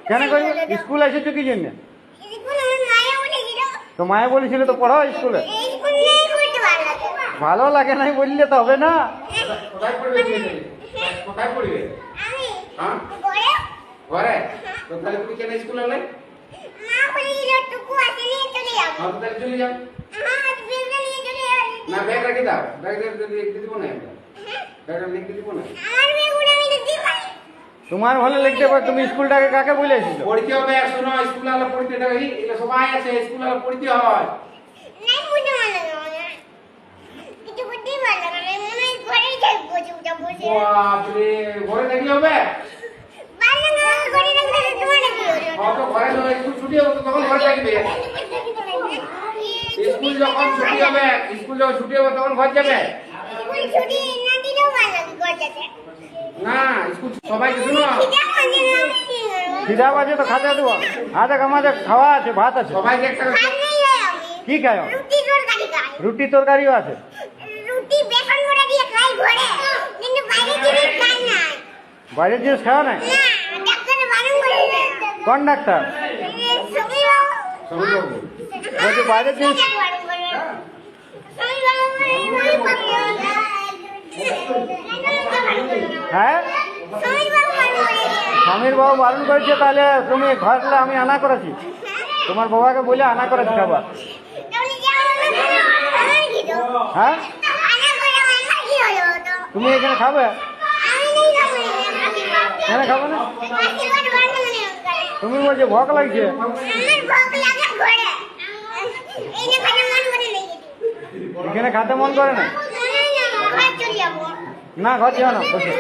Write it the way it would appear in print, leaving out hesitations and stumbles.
কেন করবে? স্কুল এসেছো কি জন্য? তো মায়ে বলেছিল তো পড়াও স্কুলে। ভালো লাগে নাই বললে তো হবে না। কোথায় পড়বে? কোথায় পড়বে? ঘরে? তো তাহলে তুমি কেন স্কুলে এলে? তাহলে চলে যাও। না ব্যাগ রেখে দাও, ব্যাগ লিখতে দিব না, ব্যাগ লিখতে দিব না। তোমার ভালো লিখতে পারো, তুমি স্কুলটাকে কাকে বলে এসেছো? পড়তে হবে, শোনো, স্কুল আলো পড়তে দেবে, এটা সবাই আছে, স্কুল আলো পড়তে হয়। বাপরে, ঘরে থাকলে হবে? তো ঘরে স্কুল ছুটি হবে তো তখন ঘরে থাকবে। স্কুল যখন ছুটি হবে, স্কুল যখন ছুটি হবে তখন ঘর যাবে না। স্কুল সবাইকে শোনো, খিদা বাজে তো খাতে দেবো। আমাদের খাওয়া আছে, ভাত আছে। সবাইকে একটা কি খায়? রুটি তরকারিও আছে। বাইরের জিনিস খাওয়া নাই? কোন ডাক্তার বলছে বাইরের জিনিস? হ্যাঁ, স্বামীর বাবু বারণ করেছে, তাহলে তুমি ঘরে আমি আনা করেছি, তোমার বাবাকে বলে আনা করেছি খাবার। হ্যাঁ, তুমি এখানে খাবে? কেন খাবে না? তুমি বলছো ভোগ লাগছে। এখানে খাতে মন করে না? না, ঘর যাও না, বসে।